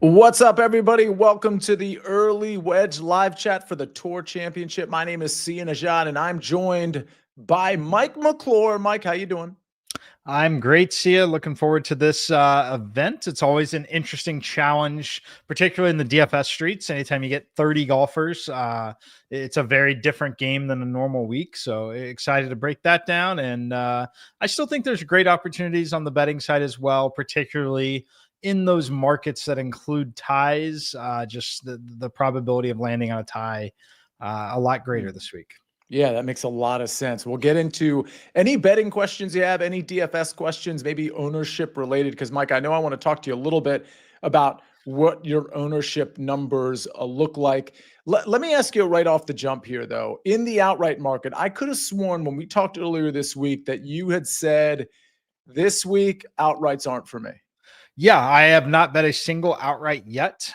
What's up, everybody? Welcome to the early Wedge live chat for the Tour Championship. My name is Nejad, and I'm joined by Mike McClure. Mike, how you doing? I'm great, Sia. Looking forward to this event. It's always an interesting challenge, particularly in the DFS streets. Anytime you get 30 golfers, it's a very different game than a normal week. So excited to break that down. And I still think there's great opportunities on the betting side as well, particularly in those markets that include ties. Just the probability of landing on a tie a lot greater this week. Yeah, that makes a lot of sense. We'll get into any betting questions you have, any DFS questions, maybe ownership related. Because, Mike, I know I want to talk to you a little bit about what your ownership numbers look like. Let me ask you right off the jump here, though. In the outright market, I could have sworn when we talked earlier this week that you had said this week outrights aren't for me. Yeah, I have not bet a single outright yet.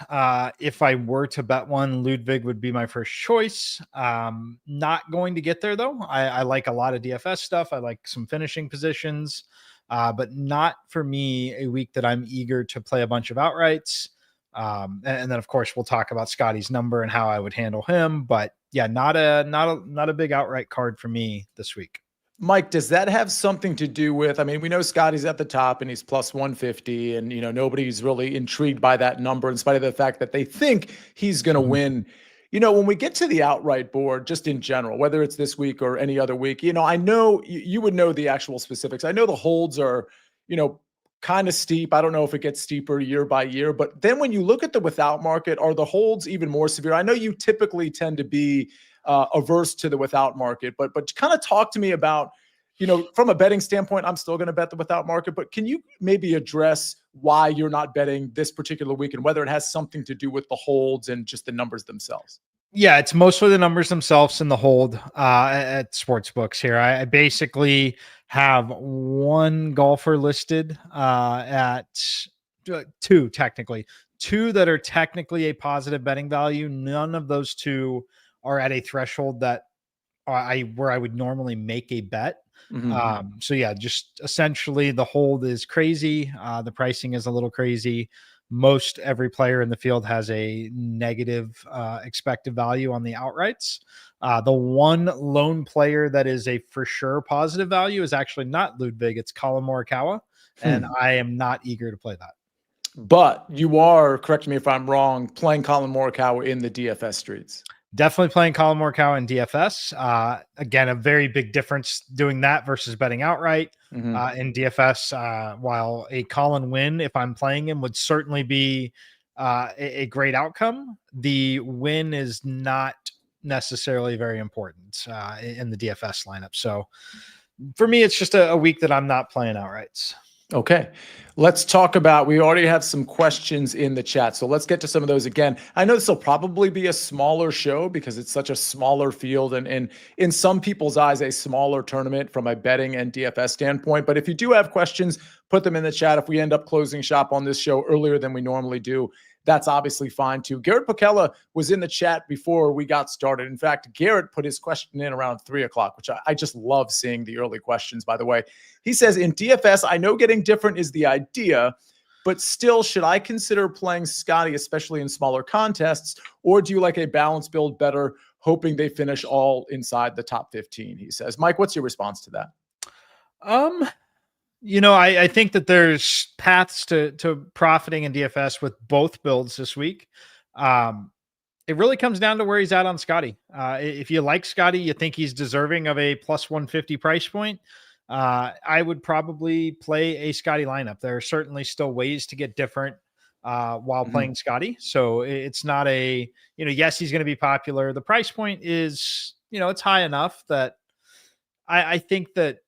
If I were to bet one, Ludwig would be my first choice. Not going to get there, though. I like a lot of DFS stuff. I like some finishing positions, but not for me a week that I'm eager to play a bunch of outrights. And then, of course, we'll talk about Scotty's number and how I would handle him. But yeah, not a big outright card for me this week. Mike, does that have something to do with, I mean, we know Scotty's at the top and he's plus 150 and, nobody's really intrigued by that number in spite of the fact that they think he's going to win. When we get to the outright board, just in general, whether it's this week or any other week, I know you would know the actual specifics. I know the holds are, kind of steep. I don't know if it gets steeper year by year, but then when you look at the without market, are the holds even more severe? I know you typically tend to be averse to the without market, but kind of talk to me about, from a betting standpoint, I'm still going to bet the without market, but can you maybe address why you're not betting this particular week and whether it has something to do with the holds and just the numbers themselves? Yeah, it's mostly the numbers themselves and the hold at sports books here. I basically have one golfer listed at two that are technically a positive betting value. None of those two are at a threshold that where I would normally make a bet. So yeah, just essentially the hold is crazy. The pricing is a little crazy. Most every player in the field has a negative expected value on the outrights. The one lone player that is a for sure positive value is actually not Ludwig. It's Colin Morikawa, and I am not eager to play that. But you are, correct me if I'm wrong, playing Colin Morikawa in the DFS streets. Definitely playing Colin Morikawa in DFS. Again, a very big difference doing that versus betting outright in DFS. While a Colin win, if I'm playing him, would certainly be a great outcome. The win is not necessarily very important in the DFS lineup. So for me, it's just a week that I'm not playing outrights. Okay, let's talk about, we already have some questions in the chat, so let's get to some of those again. I know this will probably be a smaller show because it's such a smaller field and in some people's eyes, a smaller tournament from a betting and DFS standpoint. But if you do have questions, put them in the chat. If we end up closing shop on this show earlier than we normally do, that's obviously fine too. Garrett Pacella was in the chat before we got started. In fact, Garrett put his question in around 3 o'clock, which I just love seeing the early questions, by the way. He says, in DFS, I know getting different is the idea, but still, should I consider playing Scotty, especially in smaller contests, or do you like a balanced build better, hoping they finish all inside the top 15, he says. Mike, what's your response to that? I think that there's paths to profiting in DFS with both builds this week. It really comes down to where he's at on Scotty. If you like Scotty, you think he's deserving of a plus 150 price point, I would probably play a Scotty lineup. There are certainly still ways to get different while playing Scotty. So it's not yes, he's going to be popular. The price point is, it's high enough that I think that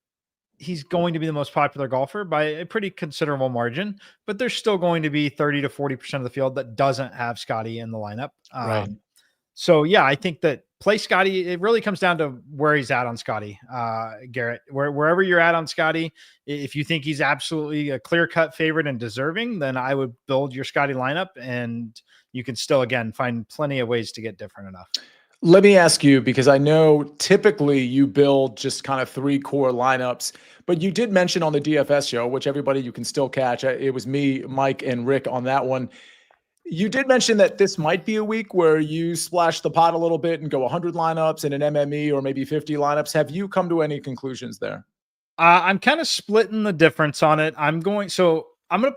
he's going to be the most popular golfer by a pretty considerable margin, but there's still going to be 30 to 40% of the field that doesn't have Scotty in the lineup. Right. So yeah, I think that play Scotty. It really comes down to where he's at on Scotty, Garrett, wherever you're at on Scotty. If you think he's absolutely a clear cut favorite and deserving, then I would build your Scotty lineup, and you can still, again, find plenty of ways to get different enough. Let me ask you, because I know typically you build just kind of 3 core lineups, but you did mention on the DFS show, which everybody you can still catch. It was me, Mike, and Rick on that one. You did mention that this might be a week where you splash the pot a little bit and go 100 lineups in an MME or maybe 50 lineups. Have you come to any conclusions there? I'm kind of splitting the difference on it. I'm going to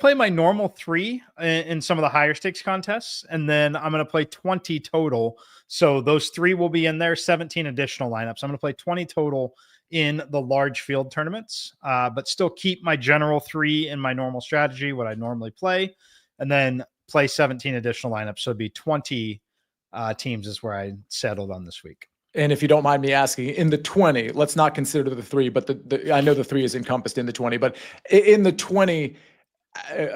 play my normal 3 in some of the higher stakes contests, and then I'm going to play 20 total. So those 3 will be in there, 17 additional lineups. I'm going to play 20 total in the large field tournaments, but still keep my general 3 in my normal strategy, what I normally play, and then play 17 additional lineups. So it'd be 20 teams is where I settled on this week. And if you don't mind me asking, in the 20, let's not consider the 3, but I know the 3 is encompassed in the 20, but in the 20,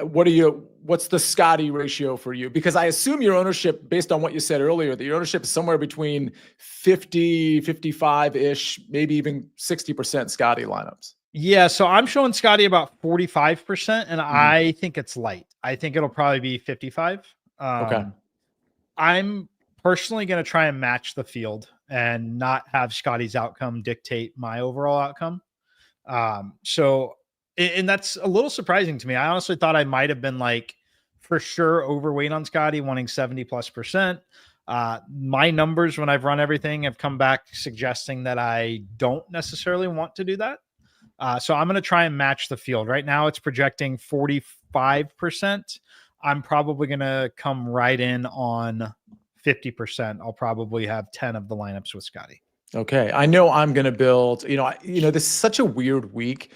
what's the Scotty ratio for you? Because I assume your ownership, based on what you said earlier, that your ownership is somewhere between 50, 55-ish, maybe even 60% Scotty lineups. Yeah, so I'm showing Scotty about 45%, and I think it's light. I think it'll probably be 55. Okay. I'm personally going to try and match the field and not have Scotty's outcome dictate my overall outcome. And that's a little surprising to me. I honestly thought I might have been for sure overweight on Scotty, wanting 70+%. My numbers when I've run everything have come back suggesting that I don't necessarily want to do that. So I'm going to try and match the field. Right now it's projecting 45%. I'm probably going to come right in on 50%. I'll probably have 10 of the lineups with Scotty. Okay. I know I'm going to build, this is such a weird week.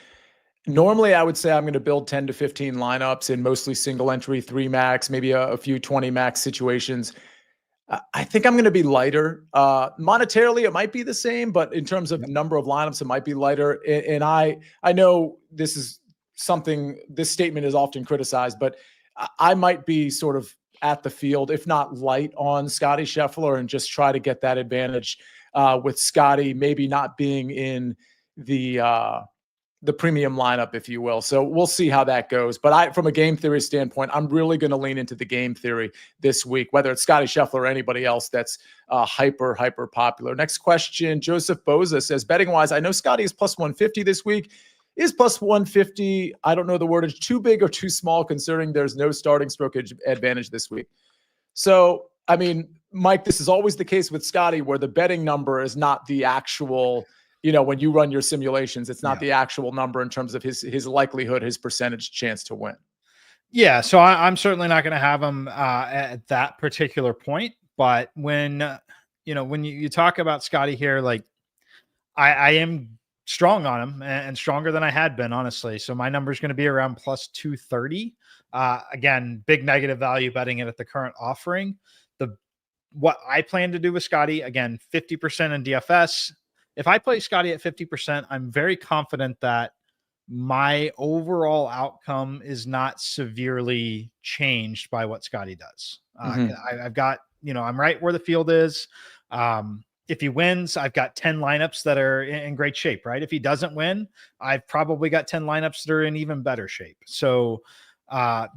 Normally I would say I'm going to build 10 to 15 lineups in mostly single entry, 3 max, maybe a few 20 max situations. I think I'm going to be lighter. Monetarily, it might be the same, but in terms of number of lineups, it might be lighter. And I know this is something, this statement is often criticized, but I might be sort of at the field, if not light on Scotty Scheffler, and just try to get that advantage with Scotty maybe not being in the premium lineup, if you will. So we'll see how that goes. But from a game theory standpoint, I'm really going to lean into the game theory this week, whether it's Scotty Scheffler or anybody else that's hyper popular. Next question, Joseph Boza says, betting wise, I know Scotty is plus 150 this week. Is plus 150, I don't know the wordage, too big or too small considering there's no starting stroke advantage this week? So, I mean, Mike, this is always the case with Scotty where the betting number is not the actual, when you run your simulations, it's not the actual number in terms of his likelihood, his percentage chance to win. Yeah. So I'm certainly not going to have him at that particular point. But when you talk about Scotty here, I am strong on him and stronger than I had been, honestly. So my number is going to be around plus 230. Again, big negative value betting it at the current offering. What I plan to do with Scotty, again, 50% in DFS. If I play Scotty at 50%, I'm very confident that my overall outcome is not severely changed by what Scotty does. I've got, I'm right where the field is. If he wins, I've got 10 lineups that are in great shape, right? If he doesn't win, I've probably got 10 lineups that are in even better shape. So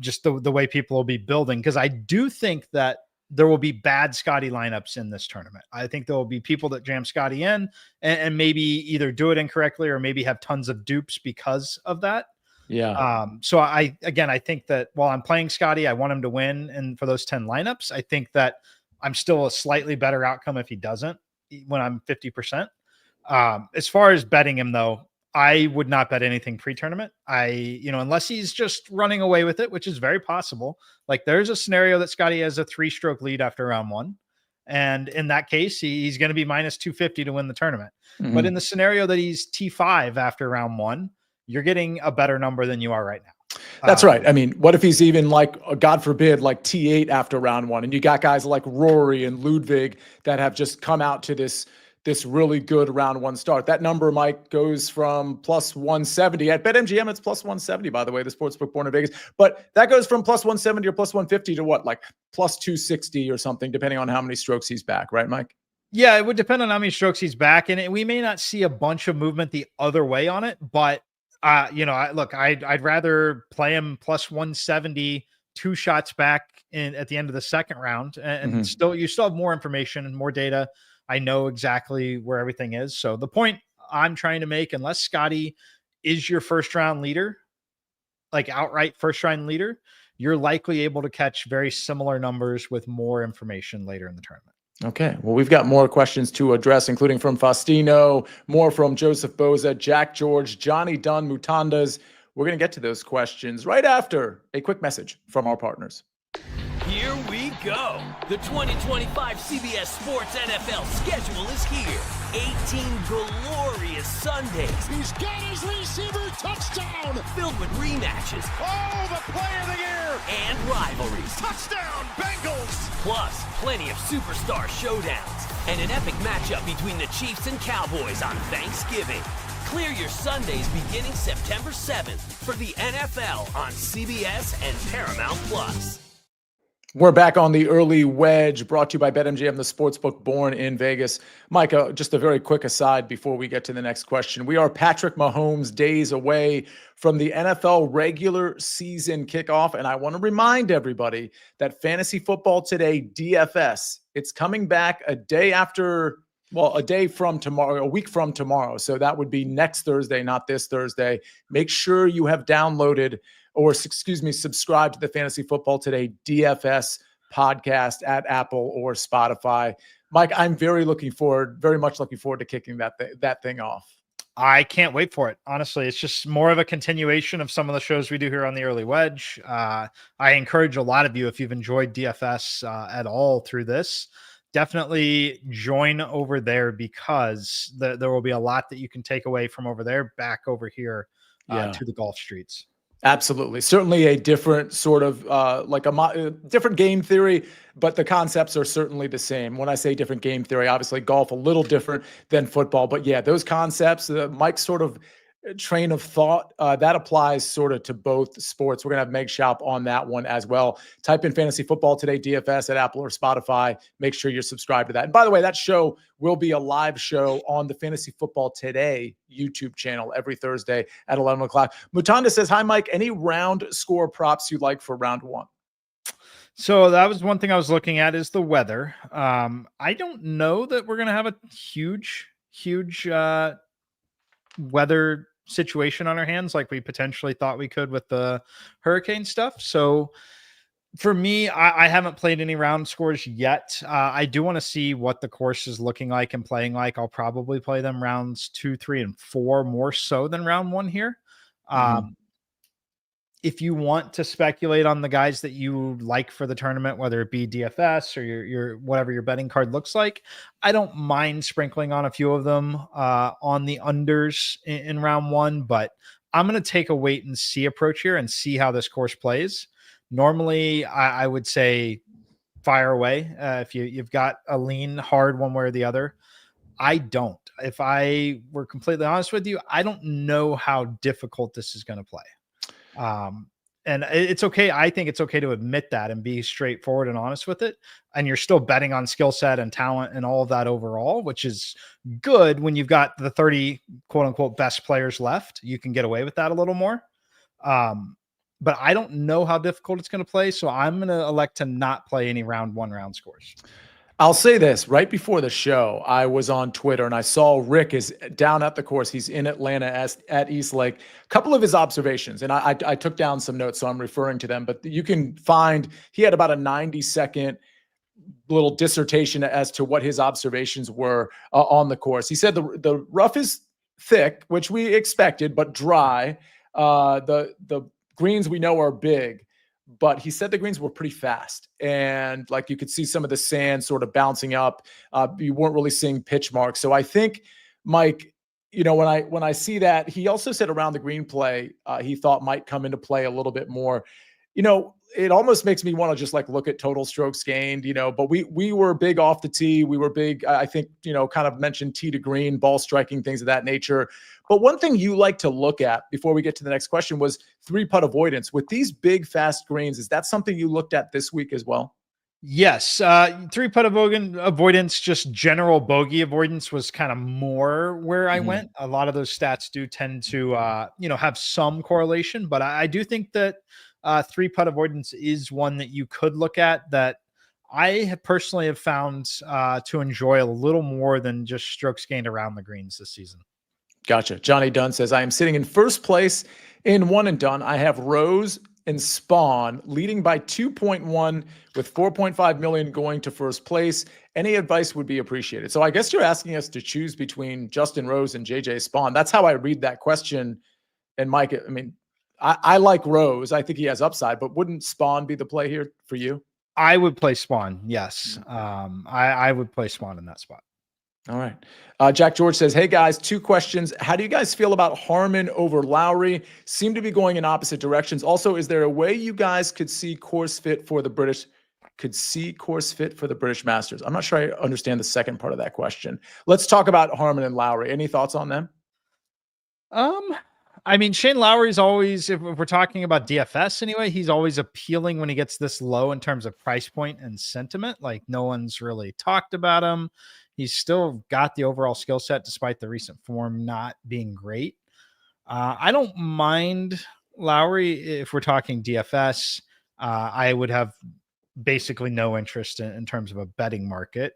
just the way people will be building, because I do think that there will be bad Scotty lineups in this tournament. I think there will be people that jam Scotty in and maybe either do it incorrectly or maybe have tons of dupes because of that. Yeah. So I think that while I'm playing Scotty, I want him to win. And for those 10 lineups, I think that I'm still a slightly better outcome if he doesn't when I'm 50%. As far as betting him though, I would not bet anything pre-tournament. Unless he's just running away with it, which is very possible. There's a scenario that Scotty has a 3-stroke lead after round 1. And in that case, he's going to be minus 250 to win the tournament. But in the scenario that he's T5 after round 1, you're getting a better number than you are right now. That's right. I mean, what if he's even God forbid, T8 after round 1, and you got guys like Rory and Ludwig that have just come out to this really good round 1 start. That number, Mike, goes from plus 170 at BetMGM. It's plus 170, by the way, the sportsbook born in Vegas. But that goes from plus 170 or plus 150 to what, plus 260 or something, depending on how many strokes he's back, right, Mike? Yeah, it would depend on how many strokes he's back, and we may not see a bunch of movement the other way on it. But I'd rather play him plus 170, 2 shots back at the end of the second round, and you still have more information and more data. I know exactly where everything is. So the point I'm trying to make, unless Scotty is your first round leader, outright first round leader, you're likely able to catch very similar numbers with more information later in the tournament. Okay. Well, we've got more questions to address, including from Faustino, more from Joseph Boza, Jack George, Johnny Dunn, Mutandas. We're going to get to those questions right after a quick message from our partners. Here we go. The 2025 CBS Sports NFL schedule is here. 18 glorious Sundays. He's got his receiver touchdown. Filled with rematches. Oh, the play of the year. And rivalries. Touchdown, Bengals. Plus, plenty of superstar showdowns. And an epic matchup between the Chiefs and Cowboys on Thanksgiving. Clear your Sundays beginning September 7th for the NFL on CBS and Paramount Plus. We're back on the early wedge, brought to you by BetMGM, the sportsbook born in Vegas. Mike, just a very quick aside before we get to the next question. We are Patrick Mahomes days away from the NFL regular season kickoff, and I want to remind everybody that Fantasy Football Today DFS, it's coming back a day from tomorrow, a week from tomorrow. So that would be next Thursday, not this Thursday. Make sure you have downloaded subscribe to the Fantasy Football Today DFS podcast at Apple or Spotify. Mike, I'm very much looking forward to kicking that thing off. I can't wait for it. Honestly, it's just more of a continuation of some of the shows we do here on the Early Wedge. I encourage a lot of you, if you've enjoyed DFS at all through this, definitely join over there, because there will be a lot that you can take away from over there back over here to the golf streets. Absolutely. Certainly a different sort of different game theory, but the concepts are certainly the same. When I say different game theory, obviously golf a little different than football, but yeah, those concepts, Mike's sort of train of thought, that applies sort of to both sports. We're going to have Meg Shop on that one as well. Type in Fantasy Football Today DFS at Apple or Spotify. Make sure you're subscribed to that. And by the way, that show will be a live show on the Fantasy Football Today YouTube channel every Thursday at 11 o'clock. Mutanda says, hi, Mike. Any round score props you'd like for round one? So that was one thing I was looking at, is the weather. I don't know that we're going to have a huge weather situation on our hands like we potentially thought we could with the hurricane stuff. So for me, I haven't played any round scores yet. I do want to see what the course is looking like and playing like. I'll probably play them rounds 2, 3, and 4 more so than round 1 here. If you want to speculate on the guys that you like for the tournament, whether it be DFS or your whatever your betting card looks like, I don't mind sprinkling on a few of them on the unders in round 1, but I'm going to take a wait and see approach here and see how this course plays. Normally, I would say fire away if you've got a lean hard one way or the other. I don't. If I were completely honest with you, I don't know how difficult this is going to play. And it's okay. I think it's okay to admit that and be straightforward and honest with it. And you're still betting on skill set and talent and all of that overall, which is good when you've got the 30 quote unquote best players left. You can get away with that a little more. But I don't know how difficult it's going to play. So I'm going to elect to not play any round 1 round scores. I'll say this, right before the show, I was on Twitter and I saw Rick is down at the course. He's in Atlanta at East Lake. A couple of his observations, and I took down some notes, so I'm referring to them, but you can find, he had about a 90-second little dissertation as to what his observations were on the course. He said the rough is thick, which we expected, but dry. The greens we know are big. But he said the greens were pretty fast, and like you could see some of the sand sort of bouncing up. You weren't really seeing pitch marks. So I think, Mike, you know, when I see that, he also said around the green play, he thought might come into play a little bit more. You know, it almost makes me want to just like look at total strokes gained, you know, but we were big off the tee. We were big, I think, you know, kind of mentioned tee to green, ball striking, things of that nature. But one thing you like to look at before we get to the next question was 3-putt avoidance. With these big, fast greens, is that something you looked at this week as well? Yes. 3-putt avoidance, just general bogey avoidance was kind of more where I went. A lot of those stats do tend to, have some correlation, but I do think that 3-putt avoidance is one that you could look at that I have personally have found to enjoy a little more than just strokes gained around the greens this season. Gotcha. Johnny Dunn says, I am sitting in first place in One and Done. I have Rose, and Spawn, leading by 2.1 with 4.5 million going to first place. Any advice would be appreciated. So I guess you're asking us to choose between Justin Rose and JJ Spawn. That's how I read that question. And Mike, I mean, I like Rose. I think he has upside, but wouldn't Spawn be the play here for you? I would play Spawn. Yes. I would play Spawn in that spot. All right. Jack George says, hey guys, 2 questions. How do you guys feel about Harmon over Lowry? Seem to be going in opposite directions. Also, is there a way you guys could see course fit for the British Masters? I'm not sure I understand the second part of that question. Let's talk about Harmon and Lowry. Any thoughts on them? I mean, Shane Lowry's always, if we're talking about DFS anyway, he's always appealing when he gets this low in terms of price point and sentiment. Like, no one's really talked about him. He's still got the overall skill set despite the recent form not being great. I don't mind Lowry if we're talking DFS. I would have basically no interest in terms of a betting market.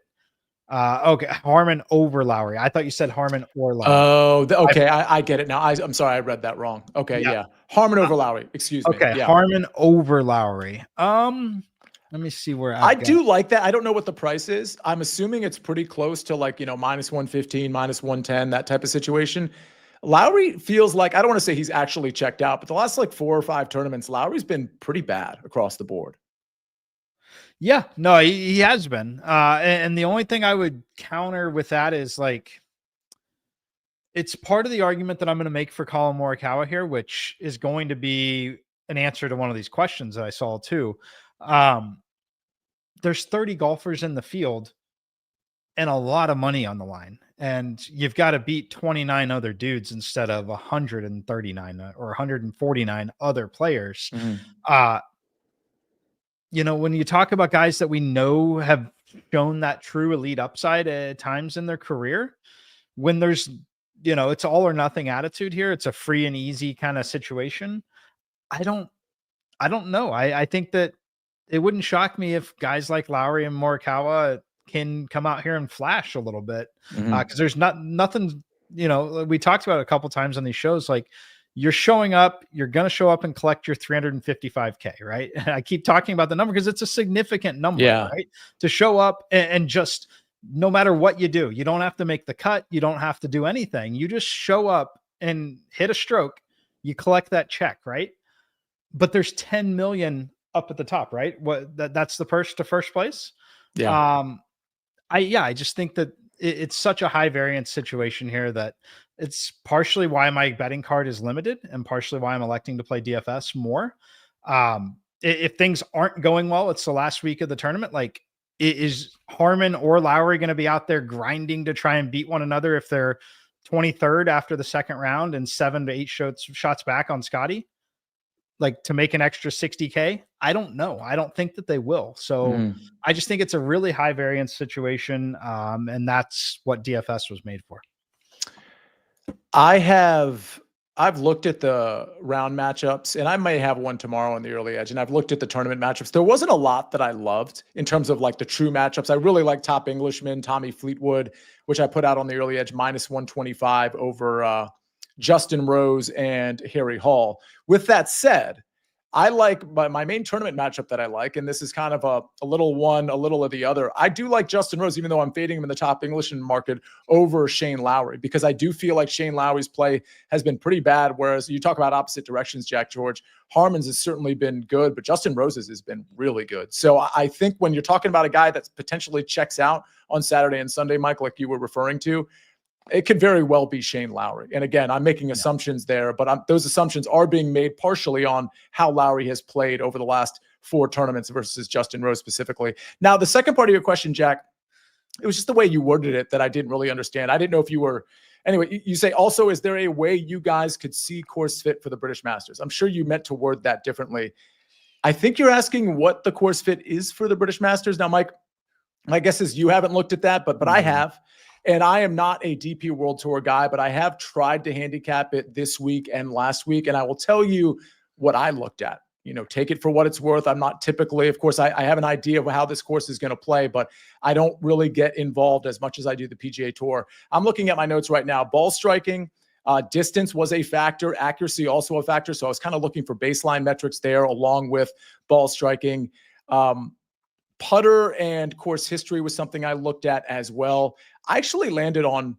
Okay, Harmon over Lowry. I thought you said Harmon or Lowry. Oh, okay. I get it now. I'm sorry, I read that wrong. Okay, yeah. Harmon over Lowry. Excuse me. Okay, yeah. Harmon over Lowry. Let me see where I do like that. I don't know what the price is. I'm assuming it's pretty close to like, minus 115, minus 110, that type of situation. Lowry feels like, I don't want to say he's actually checked out, but the last like 4 or 5 tournaments, Lowry's been pretty bad across the board. Yeah, no, he has been. And the only thing I would counter with that is like, it's part of the argument that I'm going to make for Colin Morikawa here, which is going to be an answer to one of these questions that I saw too. There's 30 golfers in the field and a lot of money on the line, and you've got to beat 29 other dudes instead of 139 or 149 other players. Mm-hmm. When you talk about guys that we know have shown that true elite upside at times in their career, when there's, it's all or nothing attitude here, it's a free and easy kind of situation. I don't know. I think that it wouldn't shock me if guys like Lowry and Morikawa can come out here and flash a little bit. Because there's nothing, we talked about it a couple times on these shows, like, you're showing up, you're going to show up and collect your 355K, right? And I keep talking about the number because it's a significant number, right? To show up and just, no matter what you do, you don't have to make the cut. You don't have to do anything. You just show up and hit a stroke. You collect that check, right? But there's 10 million up at the top, right? That's the first to first place. Yeah. I just think that it's such a high variance situation here that it's partially why my betting card is limited and partially why I'm electing to play DFS more. If things aren't going well, it's the last week of the tournament. Like, is Harmon or Lowry going to be out there grinding to try and beat one another if they're 23rd after the second round and 7 to 8 shots back on Scotty, like, to make an extra 60K? I don't know. I don't think that they will. So I just think it's a really high variance situation. And that's what DFS was made for. I've looked at the round matchups, and I may have one tomorrow on the early edge, and I've looked at the tournament matchups. There wasn't a lot that I loved in terms of like the true matchups. I really like Top Englishman, Tommy Fleetwood, which I put out on the early edge, minus 125 over Justin Rose and Harry Hall. With that said, I like my main tournament matchup that I like, and this is kind of a little one, a little of the other. I do like Justin Rose, even though I'm fading him in the Top Englishman market over Shane Lowry, because I do feel like Shane Lowry's play has been pretty bad. Whereas you talk about opposite directions, Jack George, Harmon's has certainly been good, but Justin Rose's has been really good. So I think when you're talking about a guy that potentially checks out on Saturday and Sunday, Mike, like you were referring to, it could very well be Shane Lowry. And again, I'm making assumptions there, but those assumptions are being made partially on how Lowry has played over the last 4 tournaments versus Justin Rose specifically. Now, the second part of your question, Jack, it was just the way you worded it that I didn't really understand. I didn't know if you were, anyway, you say also, is there a way you guys could see course fit for the British Masters? I'm sure you meant to word that differently. I think you're asking what the course fit is for the British Masters. Now, Mike, my guess is you haven't looked at that, but I have. And I am not a DP World Tour guy, but I have tried to handicap it this week and last week. And I will tell you what I looked at. Take it for what it's worth. I'm not typically, of course, I have an idea of how this course is going to play, but I don't really get involved as much as I do the PGA Tour. I'm looking at my notes right now. Ball striking, Distance was a factor, accuracy also a factor. So I was kind of looking for baseline metrics there along with ball striking. Putter and course history was something I looked at as well. I actually landed on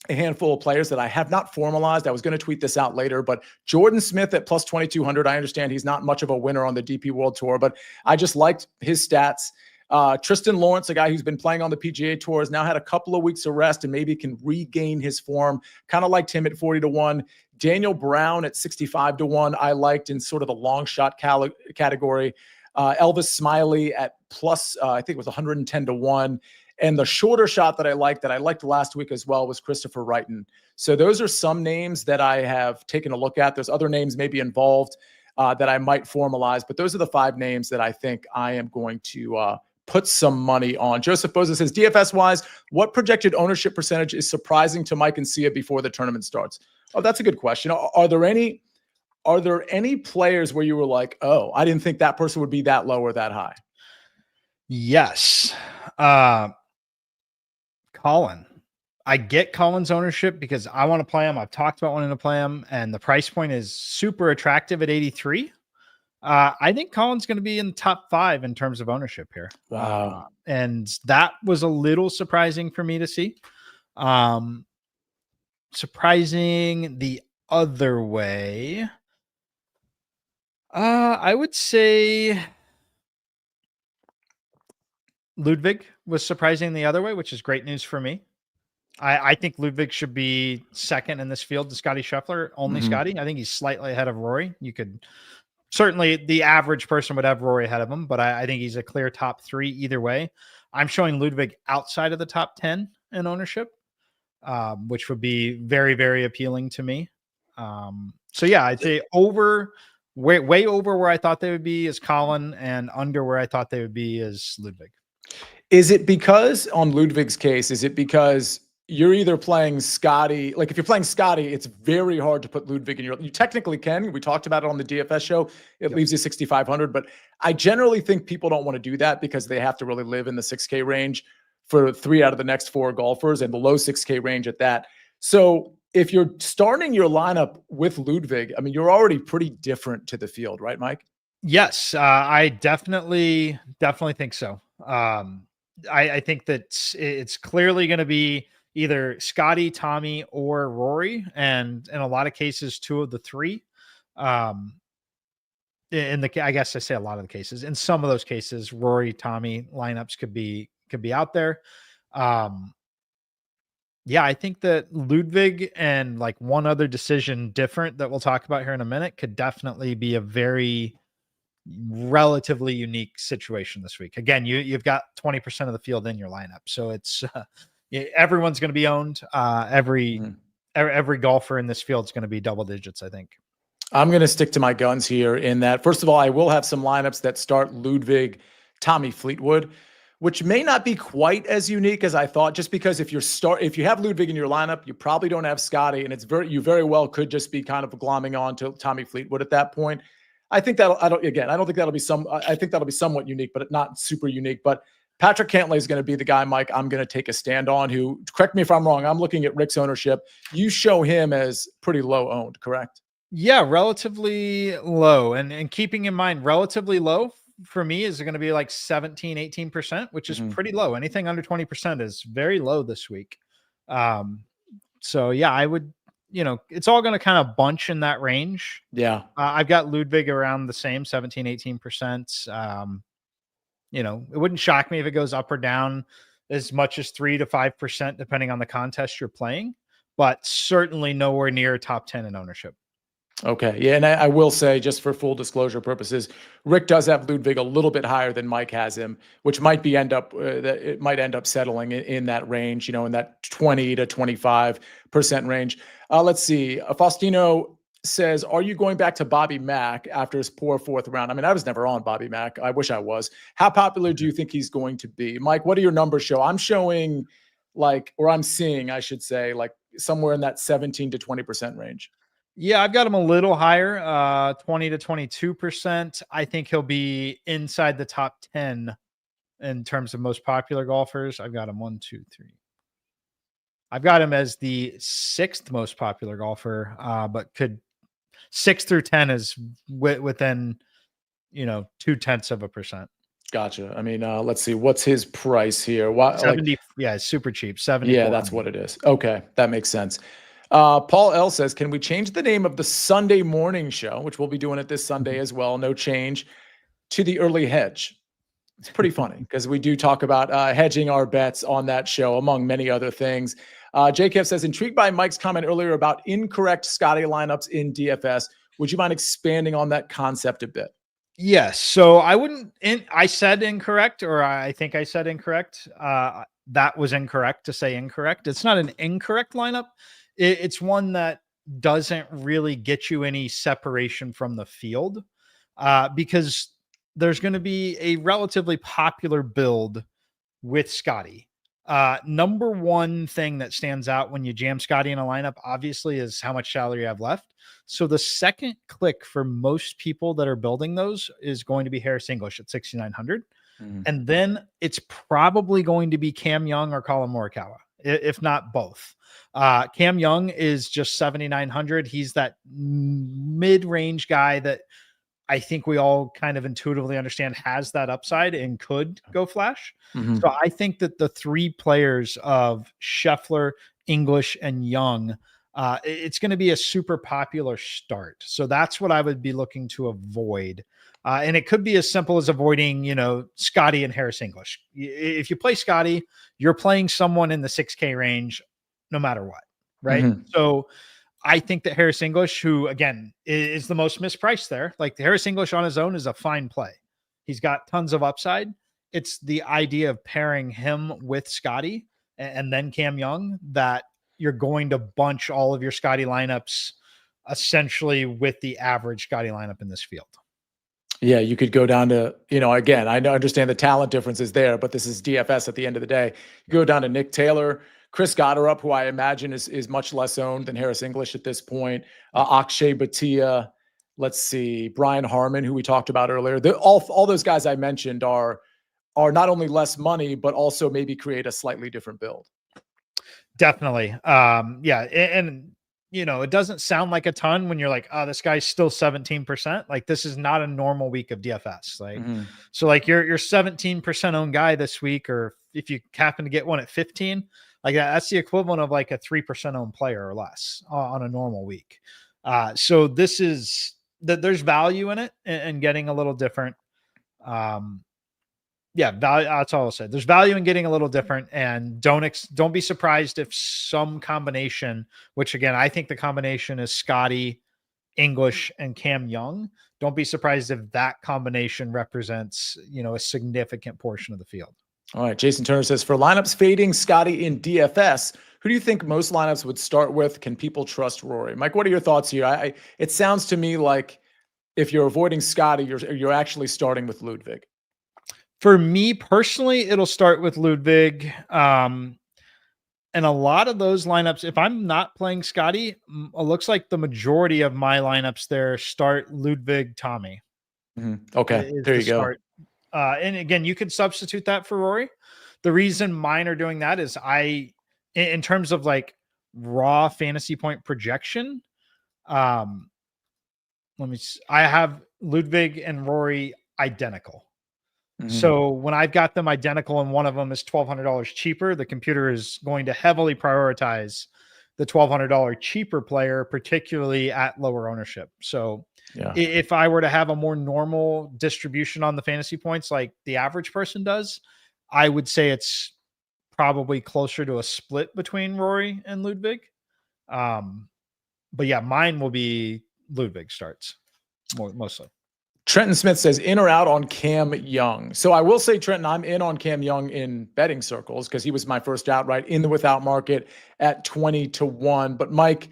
a handful of players that I have not formalized. I was going to tweet this out later, but Jordan Smith at plus 2,200. I understand he's not much of a winner on the DP World Tour, but I just liked his stats. Tristan Lawrence, a guy who's been playing on the PGA Tour, has now had a couple of weeks of rest and maybe can regain his form. Kind of liked him at 40-1. Daniel Brown at 65-1. I liked in sort of the long shot category. Elvis Smiley at plus, I think it was 110-1. And the shorter shot that I liked last week as well was Christopher Wrighton. So those are some names that I have taken a look at. There's other names maybe involved that I might formalize, but those are the 5 names that I think I am going to put some money on. Joseph Boza says, DFS wise, what projected ownership percentage is surprising to Mike and Sia before the tournament starts? Oh, that's a good question. Are there any players where you were like, oh, I didn't think that person would be that low or that high? Yes. Colin. I get Colin's ownership because I want to play him. I've talked about wanting to play him, and the price point is super attractive at 83. I think Colin's going to be in the top 5 in terms of ownership here. Wow. And that was a little surprising for me to see. Surprising the other way. I would say Ludwig was surprising the other way, which is great news for me. I think Ludwig should be second in this field to Scotty Scheffler, only Scotty. I think he's slightly ahead of Rory. You could certainly, the average person would have Rory ahead of him, but I think he's a clear top 3 either way. I'm showing Ludwig outside of the top 10 in ownership, which would be very, very appealing to me. So yeah, I'd say way over where I thought they would be is Colin, and under where I thought they would be is Ludwig. Is it because on Ludwig's case, is it because you're either playing Scotty, like if you're playing Scotty, it's very hard to put Ludwig in you technically can. We talked about it on the DFS show. It leaves you 6,500, but I generally think people don't want to do that because they have to really live in the 6K range for 3 out of the next 4 golfers and the low 6K range at that. So if you're starting your lineup with Ludwig, I mean, you're already pretty different to the field, right, Mike? Yes, I definitely think so. I think that it's clearly going to be either Scotty, Tommy, or Rory, and in a lot of cases, 2 of the 3. I guess I say a lot of the cases. In some of those cases, Rory, Tommy lineups could be out there. Yeah, I think that Ludwig and like one other decision different that we'll talk about here in a minute could definitely be a very relatively unique situation this week. Again, you've got 20% of the field in your lineup, so it's everyone's going to be owned. Every golfer in this field is going to be double digits, I think. I'm going to stick to my guns here in that, first of all, I will have some lineups that start Ludwig, Tommy Fleetwood, which may not be quite as unique as I thought, just because if you have Ludwig in your lineup, you probably don't have Scotty, and you very well could just be kind of glomming on to Tommy Fleetwood at that point. I think I don't think that'll be I think that'll be somewhat unique, but not super unique. But Patrick Cantlay is going to be the guy, Mike, I'm going to take a stand on, who, correct me if I'm wrong, I'm looking at Rick's ownership. You show him as pretty low owned, correct? Yeah, relatively low. And keeping in mind, relatively low for me is going to be like 17, 18%, which is pretty low. Anything under 20% is very low this week. So yeah, I would, it's all going to kind of bunch in that range. Yeah. I've got Ludwig around the same 17, 18%. It wouldn't shock me if it goes up or down as much as 3 to 5%, depending on the contest you're playing, but certainly nowhere near top 10 in ownership. Okay. Yeah. And I will say, just for full disclosure purposes, Rick does have Ludwig a little bit higher than Mike has him, which might end up settling in that range, in that 20 to 25% range. Let's see. Faustino says, are you going back to Bobby Mack after his poor 4th round? I mean, I was never on Bobby Mack. I wish I was. How popular do you think he's going to be? Mike, what do your numbers show? I'm showing I'm seeing, I should say, like somewhere in that 17 to 20% range. Yeah, I've got him a little higher, 20 to 22%. I think he'll be inside the top 10 in terms of most popular golfers. I've got him 1, 2, 3. I've got him as the 6th most popular golfer, but could 6 through 10 is within, 0.2%. Gotcha. I mean, let's see. What's his price here? Why, 70. Yeah, it's super cheap. 70. yeah, that's what it is. Okay, that makes sense. Paul L says, can we change the name of the Sunday morning show, which we'll be doing it this Sunday as well, no change, to the early hedge? It's pretty funny because we do talk about hedging our bets on that show, among many other things. JKF says, intrigued by Mike's comment earlier about incorrect Scotty lineups in DFS. Would you mind expanding on that concept a bit? Yes. So I said incorrect, or I think I said incorrect. That was incorrect to say incorrect. It's not an incorrect lineup. It's one that doesn't really get you any separation from the field, because there's going to be a relatively popular build with Scotty. Number one thing that stands out when you jam Scotty in a lineup, obviously, is how much salary you have left. So the second click for most people that are building those is going to be Harris English at 6,900. Mhm. And then it's probably going to be Cam Young or Colin Morikawa, if not both. Cam Young is just 7,900. He's that mid-range guy that I think we all kind of intuitively understand has that upside and could go flash. Mhm. So I think that the 3 players of Scheffler, English, and Young, it's going to be a super popular start. So that's what I would be looking to avoid. And it could be as simple as avoiding, Scotty and Harris English. If you play Scotty, you're playing someone in the 6K range, no matter what. Right. Mhm. So I think that Harris English, who again is the most mispriced there, like the Harris English on his own is a fine play. He's got tons of upside. It's the idea of pairing him with Scotty and then Cam Young that you're going to bunch all of your Scotty lineups essentially with the average Scotty lineup in this field. Yeah, you could go down to, again, I understand the talent differences there, but this is DFS at the end of the day. You go down to Nick Taylor, Chris Gotterup, who I imagine is much less owned than Harris English at this point. Akshay Bhatia, let's see, Brian Harmon, who we talked about earlier. All those guys I mentioned are not only less money, but also maybe create a slightly different build. Definitely. Yeah. And it doesn't sound like a ton when you're like, oh, this guy's still 17%. Like, this is not a normal week of DFS. Like, so like you're 17% owned guy this week, or if you happen to get one at 15, like that's the equivalent of like a 3% owned player or less on a normal week. So this is that there's value in it and getting a little different. Yeah, value. That's all I'll say. There's value in getting a little different, and don't be surprised if some combination, which again, I think the combination is Scotty, English, and Cam Young. Don't be surprised if that combination represents, a significant portion of the field. All right. Jason Turner says, for lineups fading Scotty in DFS, who do you think most lineups would start with? Can people trust Rory? Mike, what are your thoughts here? It sounds to me like if you're avoiding Scotty, you're actually starting with Ludwig. For me personally, it'll start with Ludwig. And a lot of those lineups, if I'm not playing Scotty, it looks like the majority of my lineups there start Ludwig, Tommy. Okay, there you go. And again, you could substitute that for Rory. The reason mine are doing that is in terms of like raw fantasy point projection, I have Ludwig and Rory identical. So when I've got them identical and one of them is $1,200 cheaper, the computer is going to heavily prioritize the $1,200 cheaper player, particularly at lower ownership. So if I were to have a more normal distribution on the fantasy points like the average person does, I would say it's probably closer to a split between Rory and Ludwig. But yeah, mine will be Ludwig starts mostly. Trenton Smith says, in or out on Cam Young. So I will say, Trenton, I'm in on Cam Young in betting circles because he was my first outright in the without market at 20-1. But Mike,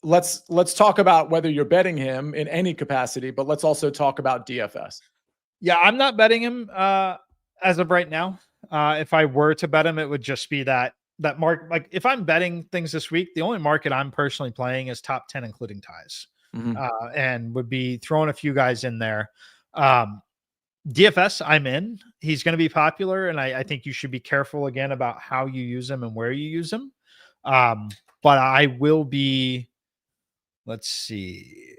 let's talk about whether you're betting him in any capacity, but let's also talk about DFS. Yeah, I'm not betting him as of right now. If I were to bet him, it would just be that mark. Like if I'm betting things this week, the only market I'm personally playing is top 10, including ties. And would be throwing a few guys in there. DFS, I'm in. He's going to be popular, and I think you should be careful again about how you use him and where you use him. But I will be, let's see.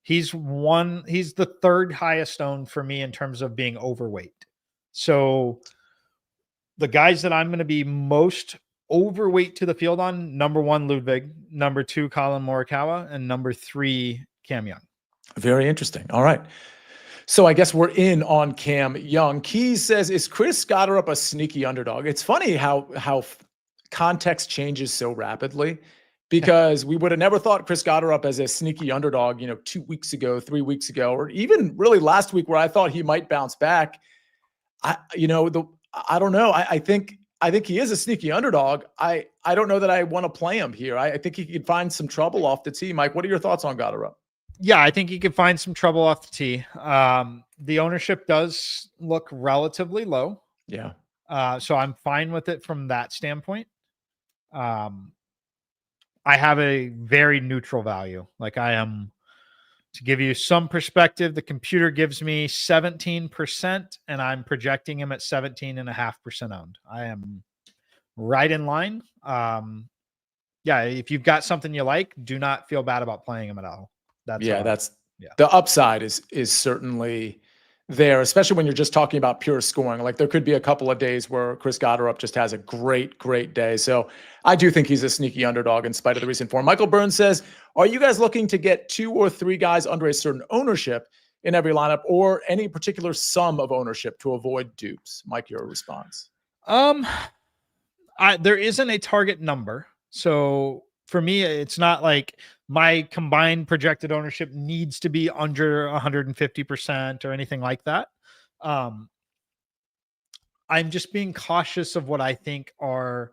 He's the third highest owned for me in terms of being overweight. So the guys that I'm going to be most overweight to the field on, number 1, Ludwig, number 2, Colin Morikawa, and number 3, Cam Young. Very interesting. All right. So I guess we're in on Cam Young. Keys says, is Chris Gotterup a sneaky underdog? It's funny how context changes so rapidly, because we would have never thought Chris Gotterup as a sneaky underdog, 2 weeks ago, 3 weeks ago, or even really last week where I thought he might bounce back. I don't know. I think he is a sneaky underdog. I don't know that I want to play him here. I think he could find some trouble off the tee. Mike, what are your thoughts on Gotterup? Yeah, I think he could find some trouble off the tee. The ownership does look relatively low. Yeah. So I'm fine with it from that standpoint. I have a very neutral value. Like, I am, to give you some perspective, the computer gives me 17% and I'm projecting him at 17.5% owned. I am right in line. Yeah, if you've got something you like, do not feel bad about playing him at all. The upside is certainly there, especially when you're just talking about pure scoring. Like, there could be a couple of days where Chris Gotterup just has a great day. So I do think he's a sneaky underdog in spite of the recent form. Michael Burns says, are you guys looking to get 2 or 3 guys under a certain ownership in every lineup, or any particular sum of ownership to avoid dupes? Mike, your response. There isn't a target number. So for me, it's not like my combined projected ownership needs to be under 150% or anything like that. I'm just being cautious of what I think are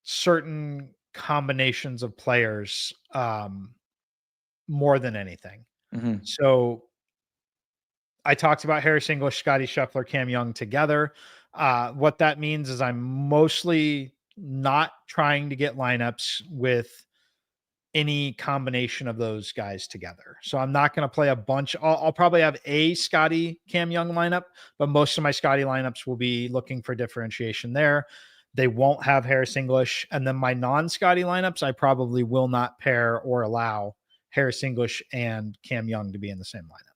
certain combinations of players, more than anything. Mm-hmm. So I talked about Harris English, Scotty Scheffler, Cam Young together. What that means is I'm mostly not trying to get lineups with any combination of those guys together. So I'm not going to play a bunch. I'll probably have a Scotty Cam Young lineup, but most of my Scotty lineups will be looking for differentiation there. They won't have Harris English. And then my non-Scotty lineups, I probably will not pair or allow Harris English and Cam Young to be in the same lineup.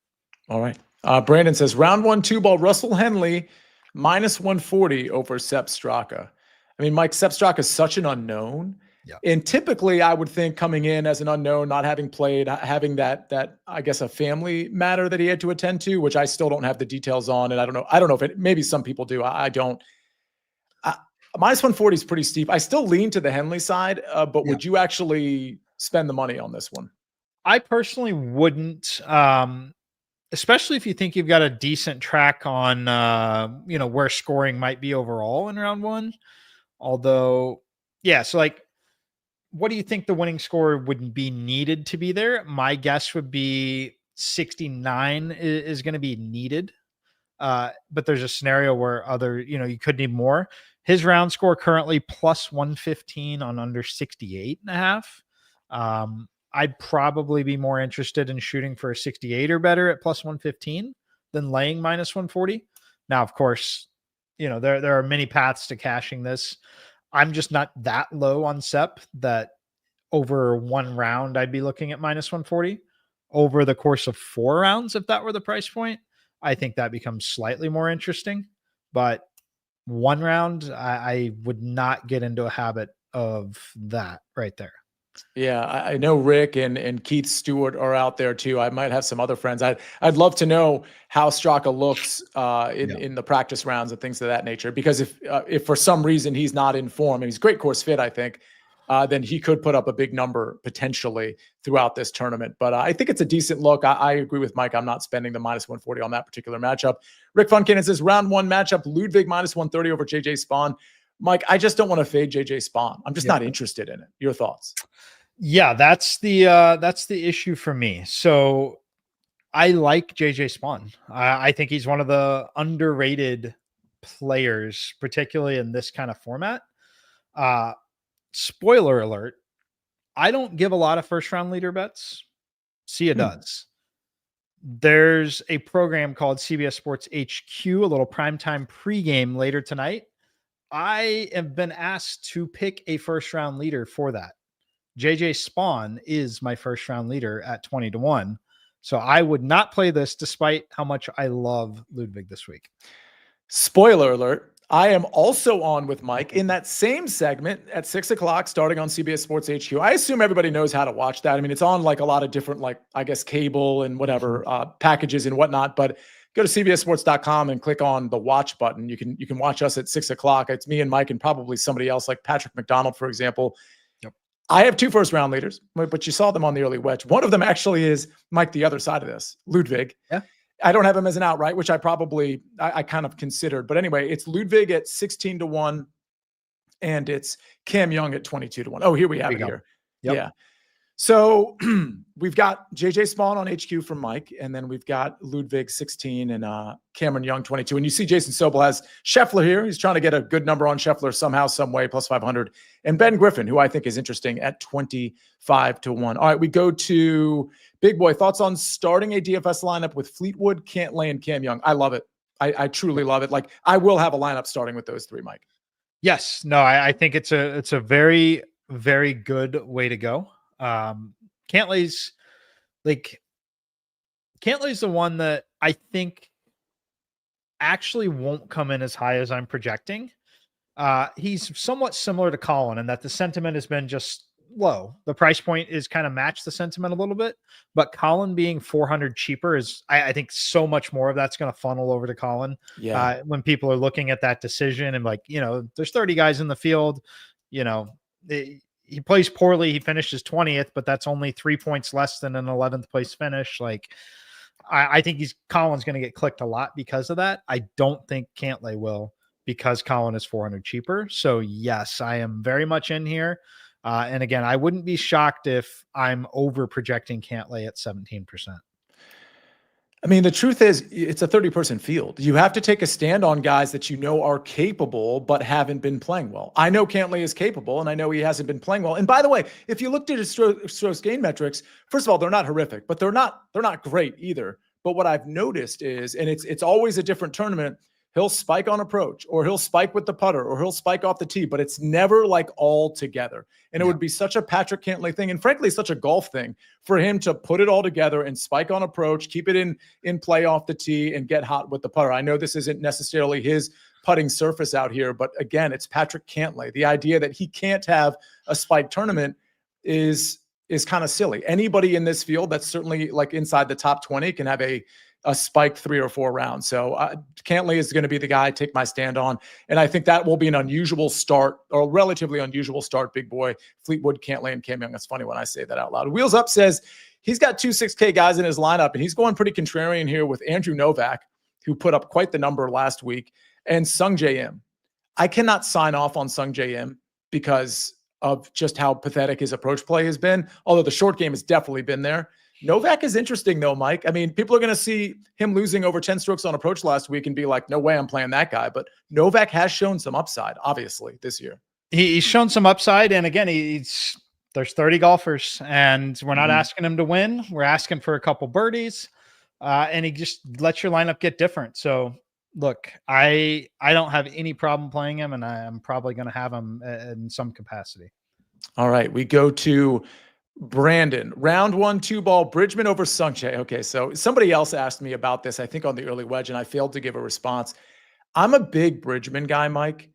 All right. Brandon says, round 1 2-ball, Russell Henley -140 over Sepp Straka. I mean, Mike, Sepp Straka is such an unknown. Yeah. And typically I would think, coming in as an unknown, not having played, having that I guess a family matter that he had to attend to, which I still don't have the details on. And I don't know if it, maybe some people do. I don't. -140 is pretty steep. I still lean to the Henley side, but would you actually spend the money on this one? I personally wouldn't, especially if you think you've got a decent track on, where scoring might be overall in round 1. Although, yeah, so like, what do you think the winning score would be needed to be there? My guess would be 69 is going to be needed. But there's a scenario where you could need more. His round score currently +115 on under 68.5. I'd probably be more interested in shooting for a 68 or better at +115 than laying -140. Now, of course, there are many paths to cashing this. I'm just not that low on Sepp that over 1 round I'd be looking at -140. Over the course of 4 rounds, if that were the price point, I think that becomes slightly more interesting. But 1 round, I would not get into a habit of that right there. Yeah, I know Rick and Keith Stewart are out there too. I might have some other friends. I'd love to know how Straka looks in the practice rounds and things of that nature. Because if for some reason he's not in form, and he's great course fit, I think, then he could put up a big number potentially throughout this tournament. But I think it's a decent look. I agree with Mike. I'm not spending the -140 on that particular matchup. Rick Funkin says, round 1 matchup, Ludwig -130 over JJ Spawn. Mike, I just don't want to fade JJ Spawn. I'm just not interested in it. Your thoughts? Yeah, that's the issue for me. So I like JJ Spawn. I think he's one of the underrated players, particularly in this kind of format. Spoiler alert, I don't give a lot of first round leader bets. Sia does. There's a program called CBS Sports HQ, a little primetime pregame later tonight. I have been asked to pick a first round leader for that. JJ Spawn is my first round leader at 20-1. So I would not play this despite how much I love Ludwig this week. Spoiler alert. I am also on with Mike in that same segment at 6 o'clock starting on CBS Sports HQ. I assume everybody knows how to watch that. I mean, it's on like a lot of different, like, I guess, cable and whatever packages and whatnot, but go to cbssports.com and click on the watch button. You can watch us at 6 o'clock. It's me and Mike and probably somebody else like Patrick McDonald, for example. Yep. I have 2 first round leaders, but you saw them on the early wedge. One of them actually is Mike, the other side of this, Ludwig. Yeah. I don't have him as an outright, which I kind of considered. But anyway, it's Ludwig at 16-1, and it's Cam Young at 22-1. Oh, here we have it here. Yep. Yeah. So we've got JJ Spawn on HQ from Mike, and then we've got Ludwig 16 and Cameron Young 22. And you see Jason Sobel has Scheffler here. He's trying to get a good number on Scheffler somehow, some way, plus 500. And Ben Griffin, who I think is interesting at 25-1. All right, we go to Big Boy. Thoughts on starting a DFS lineup with Fleetwood, Cantlay, and Cam Young? I love it. I truly love it. Like, I will have a lineup starting with those 3, Mike. Yes. No, I think it's a very, very good way to go. Cantlay's the one that I think actually won't come in as high as I'm projecting. He's somewhat similar to Colin in that the sentiment has been just low. The price point is kind of matched the sentiment a little bit, but Colin being 400 cheaper is, I think so much more of that's going to funnel over to Colin. Yeah. When people are looking at that decision and like, there's 30 guys in the field, he plays poorly. He finishes 20th, but that's only 3 points less than an 11th place finish. Like, I think Colin's going to get clicked a lot because of that. I don't think Cantlay will, because Colin is 400 cheaper. So yes, I am very much in here. And again, I wouldn't be shocked if I'm over projecting Cantlay at 17%. I mean, the truth is, it's a 30-person field. You have to take a stand on guys that you know are capable but haven't been playing well. I know Cantlay is capable, and I know he hasn't been playing well. And by the way, if you looked at his strokes gain metrics, first of all, they're not horrific, but they're not great either. But what I've noticed is, and it's always a different tournament, he'll spike on approach, or he'll spike with the putter, or he'll spike off the tee, but it's never like all together. And it would be such a Patrick Cantlay thing, and frankly, such a golf thing for him to put it all together and spike on approach, keep it in play off the tee, and get hot with the putter. I know this isn't necessarily his putting surface out here, but again, it's Patrick Cantlay. The idea that he can't have a spike tournament is kind of silly. Anybody in this field that's certainly like inside the top 20 can have a spiked 3 or 4 rounds. So Cantlay is going to be the guy I take my stand on. And I think that will be an unusual start, or a relatively unusual start, Big Boy, Fleetwood, Cantlay, and Cam Young. That's funny when I say that out loud. Wheels Up says he's got 2 6K guys in his lineup, and he's going pretty contrarian here with Andrew Novak, who put up quite the number last week, and Sung J M. I cannot sign off on Sung J M because of just how pathetic his approach play has been, although the short game has definitely been there. Novak is interesting, though, Mike. I mean, people are going to see him losing over 10 strokes on approach last week and be like, no way I'm playing that guy. But Novak has shown some upside, obviously, this year. He's shown some upside. And again, there's 30 golfers, and we're not asking him to win. We're asking for a couple birdies, and he just lets your lineup get different. So, look, I don't have any problem playing him, and I'm probably going to have him in some capacity. All right, we go to Brandon. Round 1, 2-ball, Bridgman over Sung Jae. Okay, so somebody else asked me about this, I think on the early wedge, and I failed to give a response. I'm a big Bridgman guy, Mike.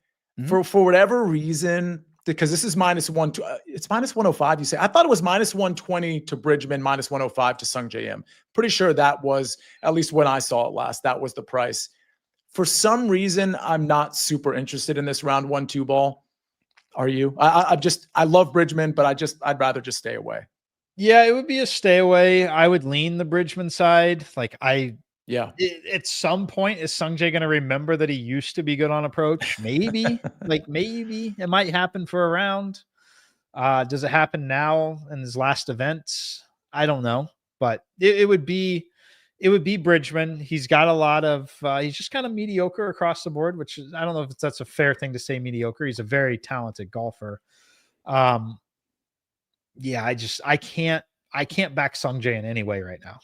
For whatever reason, because this is -1, it's -105. You say, I thought it was -120 to Bridgman, -105 to Sung J M. Pretty sure that was, at least when I saw it last, that was the price. For some reason, I'm not super interested in this round 1, 2-ball. Are you? I love Bridgman, but I'd rather just stay away. Yeah, it would be a stay away. I would lean the Bridgman side. Like at some point, is Sungjae going to remember that he used to be good on approach? Maybe, maybe it might happen for a round. Does it happen now in his last events? I don't know, but it would be Bridgman. He's got a lot of, he's just kind of mediocre across the board, which is, I don't know if that's a fair thing to say mediocre. He's a very talented golfer. Yeah, I can't back Sungjae in any way right now.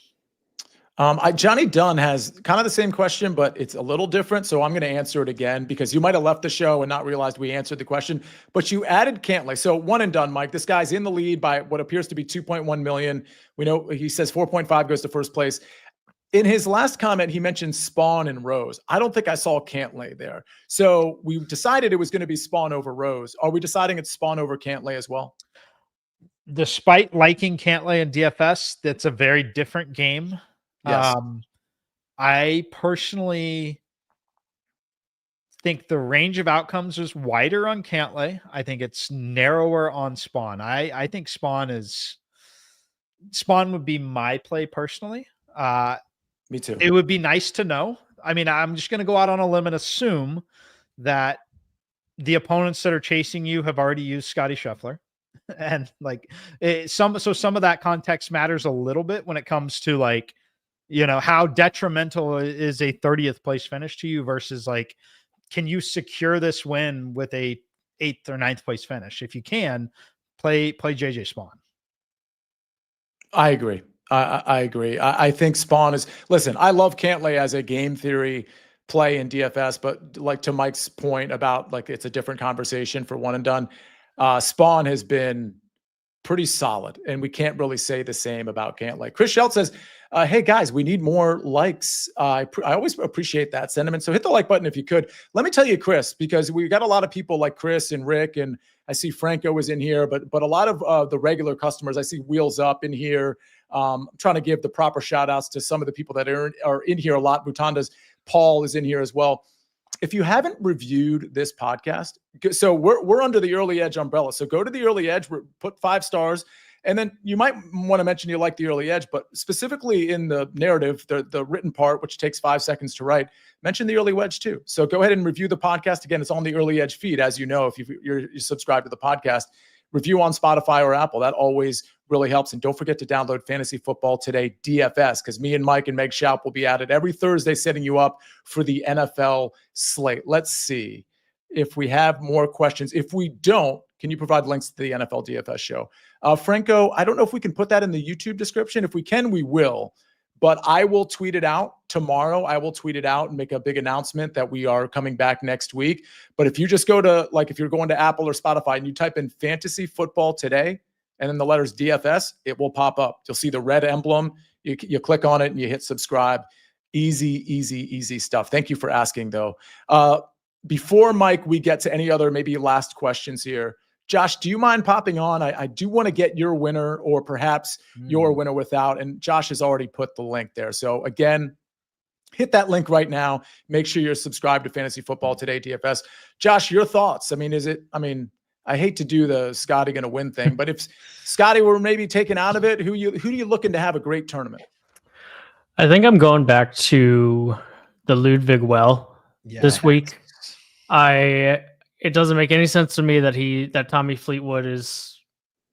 Johnny Dunn has kind of the same question, but it's a little different. So I'm going to answer it again because you might have left the show and not realized we answered the question, but you added Cantlay. So one and done, Mike. This guy's in the lead by what appears to be 2.1 million. We know he says 4.5 goes to first place. In his last comment, he mentioned Spawn and Rose. I don't think I saw Cantlay there. So we decided it was going to be Spawn over Rose. Are we deciding it's Spawn over Cantlay as well? Despite liking Cantlay and DFS, that's a very different game. Yes. I personally think the range of outcomes is wider on Cantlay. I think it's narrower on Spawn. I think Spawn would be my play personally. Me too. It would be nice to know. I mean, I'm just going to go out on a limb and assume that the opponents that are chasing you have already used Scotty Scheffler. And like some of that context matters a little bit when it comes to like, how detrimental is a 30th place finish to you versus like, can you secure this win with a 8th or 9th place finish? If you can, play JJ Spawn. I agree. I agree. I think Spawn is, listen, I love Cantlay as a game theory play in DFS, but like to Mike's point about like, it's a different conversation for one and done. Spawn has been pretty solid and we can't really say the same about Cantlay. Chris Schelt says, hey guys, we need more likes. I always appreciate that sentiment. So hit the like button if you could. Let me tell you, Chris, because we got a lot of people like Chris and Rick, and I see Franco was in here, but a lot of the regular customers, I see Wheels Up in here. I'm trying to give the proper shout outs to some of the people that are in here a lot. Butanda's Paul is in here as well. If you haven't reviewed this podcast, so we're under the Early Edge umbrella. So go to the Early Edge, put 5 stars. And then you might want to mention you like the Early Edge, but specifically in the narrative, the written part, which takes 5 seconds to write, mention the Early Wedge too. So go ahead and review the podcast. Again, it's on the Early Edge feed. As you know, if you're subscribed to the podcast, review on Spotify or Apple. That always really helps. And don't forget to download Fantasy Football Today DFS, because me and Mike and Meg Schaup will be at it every Thursday, setting you up for the NFL slate. Let's see if we have more questions. If we don't, can you provide links to the NFL DFS show? Franco, I don't know if we can put that in the YouTube description. If we can, we will. But I will tweet it out tomorrow. I will tweet it out and make a big announcement that we are coming back next week. But if you just go to, like, if you're going to Apple or Spotify and you type in Fantasy Football Today and then the letters DFS, it will pop up. You'll see the red emblem. You click on it and you hit subscribe. Easy stuff. Thank you for asking, though. Before, Mike, we get to any other maybe last questions here, Josh, do you mind popping on? I do want to get your winner or perhaps your winner without, and Josh has already put the link there. So again, hit that link right now. Make sure you're subscribed to Fantasy Football Today DFS. Josh, your thoughts? I hate to do the Scotty going to win thing, but if Scotty were maybe taken out of it, who do you looking to have a great tournament? I think I'm going back to the Ludwig this week. It doesn't make any sense to me that Tommy Fleetwood is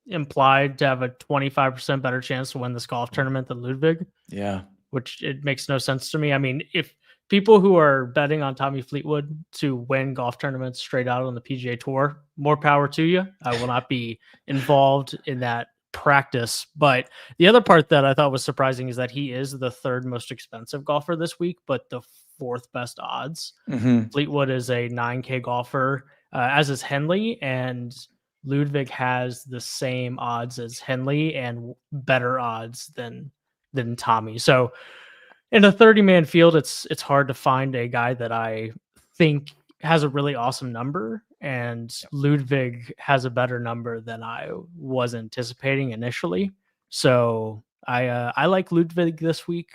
implied to have a 25% better chance to win this golf tournament than Ludwig. Yeah. Which it makes no sense to me. I mean, if people who are betting on Tommy Fleetwood to win golf tournaments straight out on the PGA Tour, more power to you. I will not be involved in that practice. But the other part that I thought was surprising is that he is the 3rd most expensive golfer this week, but the 4th best odds. Mm-hmm. Fleetwood is a 9K golfer, as is Henley, and Ludwig has the same odds as Henley and better odds than Tommy. So in a 30-man field, it's hard to find a guy that I think has a really awesome number, and Ludwig has a better number than I was anticipating initially. So I like Ludwig this week.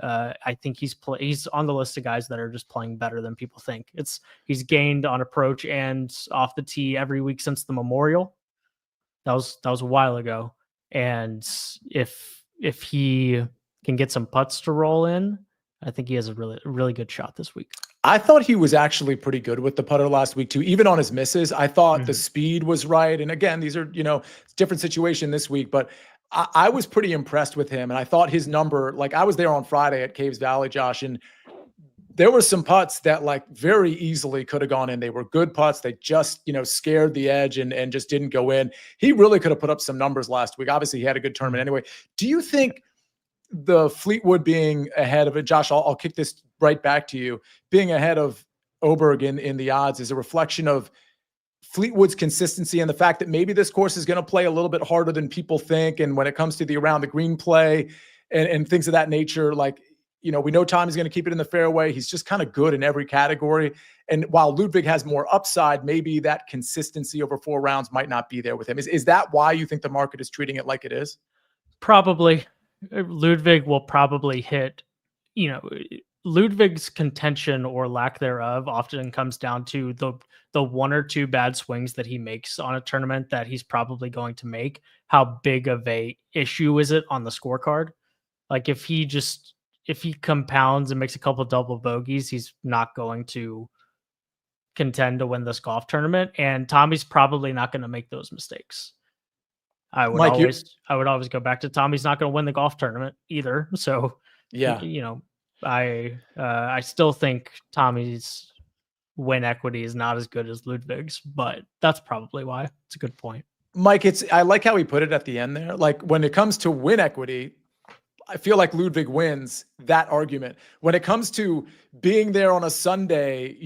I think he's on the list of guys that are just playing better than people think. He's gained on approach and off the tee every week since the Memorial. That was a while ago. And if he can get some putts to roll in, I think he has a really good shot this week. I thought he was actually pretty good with the putter last week too. Even on his misses, I thought the speed was right. And again, these are, different situation this week, but I was pretty impressed with him. And I thought his number, like I was there on Friday at Caves Valley, Josh, and there were some putts that like very easily could have gone in. They were good putts. They just, scared the edge and just didn't go in. He really could have put up some numbers last week. Obviously he had a good tournament anyway. Do you think the Fleetwood being ahead of it, Josh, I'll kick this right back to you. Being ahead of Oberg in the odds is a reflection of Fleetwood's consistency and the fact that maybe this course is going to play a little bit harder than people think. And when it comes to the around the green play and things of that nature, like, we know Tommy's going to keep it in the fairway. He's just kind of good in every category. And while Ludwig has more upside, maybe that consistency over 4 rounds might not be there with him. Is that why you think the market is treating it like it is? Probably. Ludwig will probably hit, Ludwig's contention or lack thereof often comes down to the 1 or 2 bad swings that he makes on a tournament that he's probably going to make. How big of a issue is it on the scorecard? Like if he compounds and makes a couple double bogeys, he's not going to contend to win this golf tournament. And Tommy's probably not going to make those mistakes. I would always go back to Tommy's not going to win the golf tournament either. So yeah, I still think Tommy's win equity is not as good as Ludwig's, but that's probably why. It's a good point. Mike, I like how he put it at the end there. Like when it comes to win equity, I feel like Ludwig wins that argument. When it comes to being there on a Sunday,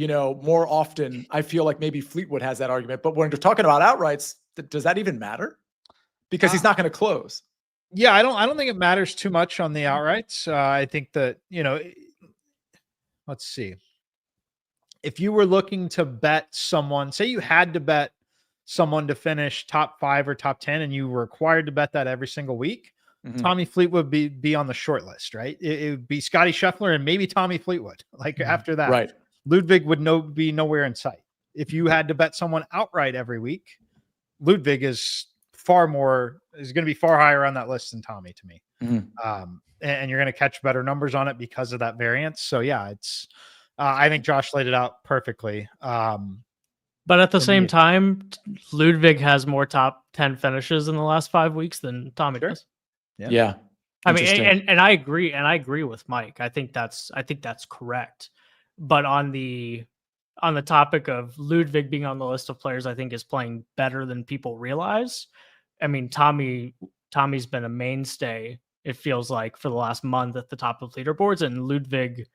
more often, I feel like maybe Fleetwood has that argument. But when you're talking about outrights, does that even matter? Because he's not going to close. Yeah, I don't think it matters too much on the outrights. I think that, let's see. If you were looking to bet someone, say you had to bet someone to finish top 5 or top 10, and you were required to bet that every single week, Tommy Fleetwood would be on the short list, right? It would be Scotty Scheffler and maybe Tommy Fleetwood. Like after that, right? Ludwig would be nowhere in sight. If you had to bet someone outright every week, Ludwig is going to be far higher on that list than Tommy to me. And you're going to catch better numbers on it because of that variance. So yeah, it's, I think Josh laid it out perfectly. But at the same time, Ludwig has more top 10 finishes in the last 5 weeks than Tommy does. Yeah. I mean, and I agree with Mike. I think that's correct. But on the topic of Ludwig being on the list of players I think is playing better than people realize. I mean, Tommy's been a mainstay, it feels like, for the last month at the top of leaderboards, and Ludwig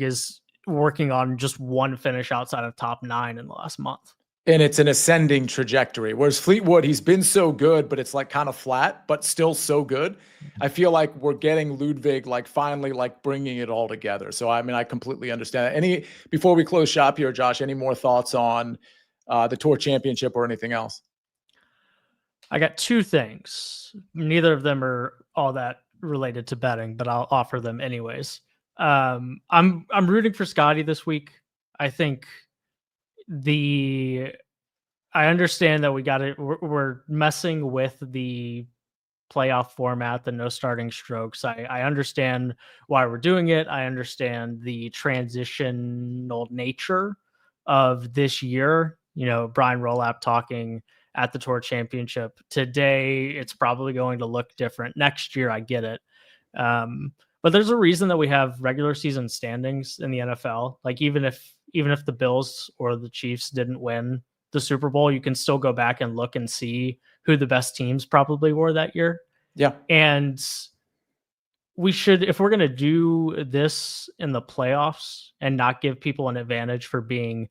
is working on just one finish outside of top 9 in the last month. And it's an ascending trajectory. Whereas Fleetwood, he's been so good, but it's like kind of flat, but still so good. I feel like we're getting Ludwig like finally like bringing it all together. So, I mean, I completely understand that. Before we close shop here, Josh, any more thoughts on the Tour Championship or anything else? I got 2 things. Neither of them are all that related to betting, but I'll offer them anyways. I'm rooting for Scotty this week. I think I understand that we're messing with the playoff format, the no starting strokes. I understand why we're doing it. I understand the transitional nature of this year. Brian Rolap talking at the Tour Championship today, it's probably going to look different next year. I get it. But there's a reason that we have regular season standings in the NFL. Like even if the Bills or the Chiefs didn't win the Super Bowl, you can still go back and look and see who the best teams probably were that year. Yeah. And we should, if we're going to do this in the playoffs and not give people an advantage for being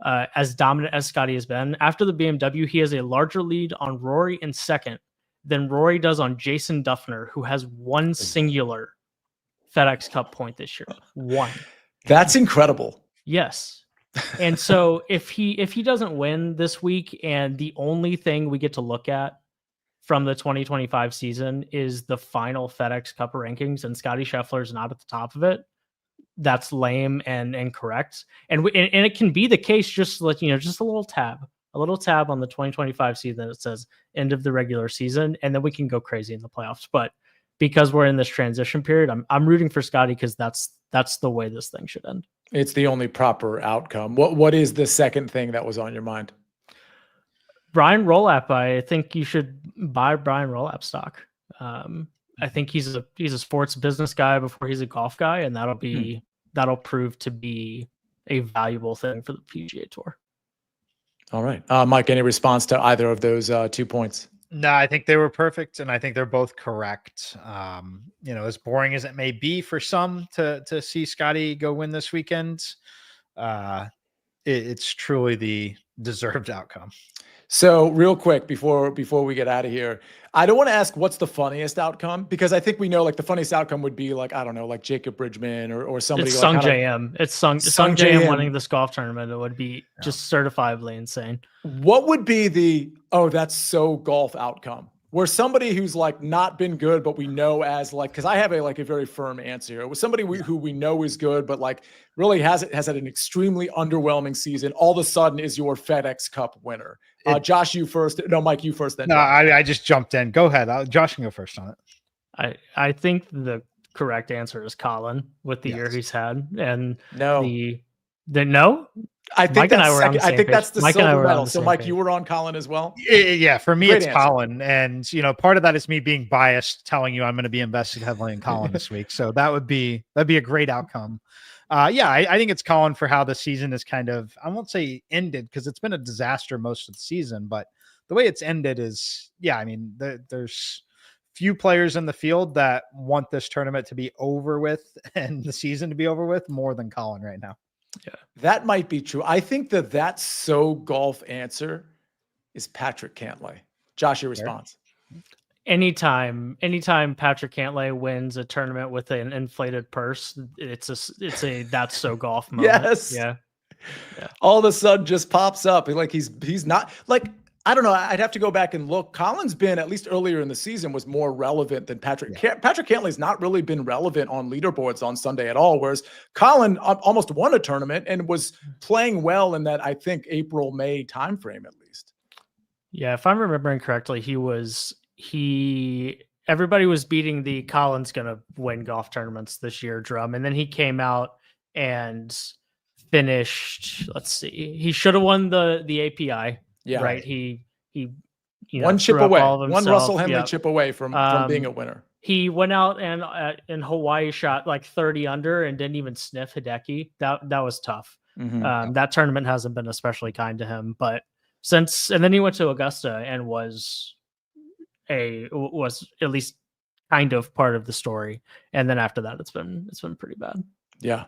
as dominant as Scotty has been, after the BMW, he has a larger lead on Rory in second than Rory does on Jason Duffner, who has one singular FedEx Cup point this year. One. That's incredible. Yes. And so if he doesn't win this week, and the only thing we get to look at from the 2025 season is the final FedEx Cup rankings, and Scotty Scheffler's not at the top of it, that's lame and incorrect. And it can be the case, just like, just a little tab on the 2025 season that says end of the regular season, and then we can go crazy in the playoffs. But because we're in this transition period, I'm rooting for Scotty because that's the way this thing should end. It's the only proper outcome. What is the second thing that was on your mind? Brian Rolap. I think you should buy Brian Rolap stock. I think he's a sports business guy before he's a golf guy, and that'll prove to be a valuable thing for the PGA Tour. All right. Mike, any response to either of those 2 points? No, I think they were perfect, and I think they're both correct. As boring as it may be for some to see Scotty go win this weekend, it's truly the deserved outcome. So real quick before we get out of here, I don't want to ask what's the funniest outcome, because I think we know like the funniest outcome would be like, I don't know, like Jacob Bridgman or somebody. It's like Sung JM. It's Sung JM winning this golf tournament. It would be just certifiably insane. What would be the, oh, that's so golf outcome? Where somebody who's like not been good, but we know as like, because I have a very firm answer here. It was somebody who we know is good, but like really has had an extremely underwhelming season. All of a sudden is your FedEx Cup winner. Josh, you first. No, Mike, you first. Then no, I just jumped in. Go ahead. Josh can go first on it. I think the correct answer is Colin with the year he's had, and no. No. I think Mike that's the Mike silver medal. So, Mike, you were on Colin as well? Yeah, for me, Great it's answer. Colin. And, part of that is me being biased, telling you I'm going to be invested heavily in Colin this week. So that'd be a great outcome. I think it's Colin for how the season is kind of, I won't say ended, because it's been a disaster most of the season, but the way it's ended is, there's few players in the field that want this tournament to be over with and the season to be over with more than Colin right now. Yeah, that might be true. I think that's so golf answer is Patrick Cantlay. Josh, your response. Anytime Patrick Cantlay wins a tournament with an inflated purse, it's a that's so golf moment. Yes. Yeah. All of a sudden just pops up. Like he's not like, I don't know. I'd have to go back and look. Colin's been, at least earlier in the season, was more relevant than Patrick. Yeah. Patrick Cantlay's not really been relevant on leaderboards on Sunday at all, whereas Colin almost won a tournament and was playing well in that, I think, April-May timeframe at least. Yeah, if I'm remembering correctly, everybody was beating the Colin's going to win golf tournaments this year drum, and then he came out and finished, let's see, he should have won the API. Yeah, right. He one chip away, one Russell Henley chip away from being a winner. He went out and in Hawaii shot like 30 under and didn't even sniff Hideki. That was tough. Mm-hmm. That tournament hasn't been especially kind to him, but and then he went to Augusta and was at least kind of part of the story. And then after that, it's been pretty bad. Yeah.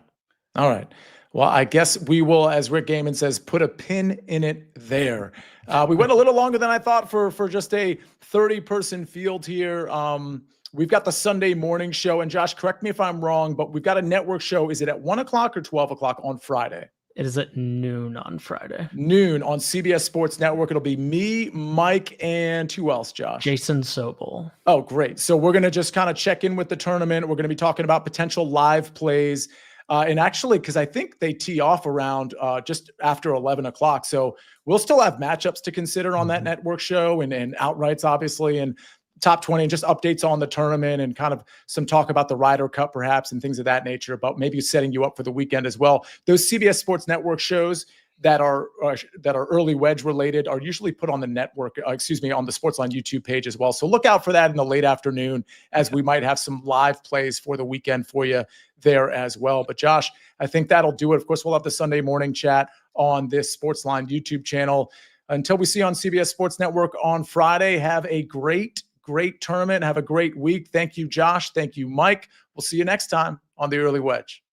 All right. Well, I guess we will, as Rick Gaiman says, put a pin in it there. We went a little longer than I thought for just a 30-person field here. We've got the Sunday morning show. And Josh, correct me if I'm wrong, but we've got a network show. Is it at 1 o'clock or 12 o'clock on Friday? It is at noon on Friday. Noon on CBS Sports Network. It'll be me, Mike, and who else, Josh? Jason Sobel. Oh, great. So we're going to just kind of check in with the tournament. We're going to be talking about potential live plays. And actually, because I think they tee off around just after 11 o'clock. So we'll still have matchups to consider on that network show and outrights, obviously, and top 20 and just updates on the tournament and kind of some talk about the Ryder Cup perhaps and things of that nature, but maybe setting you up for the weekend as well. Those CBS Sports Network shows that are early wedge related are usually put on the network, on the SportsLine YouTube page as well. So look out for that in the late afternoon, as we might have some live plays for the weekend for you there as well. But Josh, I think that'll do it. Of course, we'll have the Sunday morning chat on this SportsLine YouTube channel. Until we see you on CBS Sports Network on Friday, have a great tournament. Have a great week. Thank you, Josh. Thank you, Mike. We'll see you next time on the Early Wedge.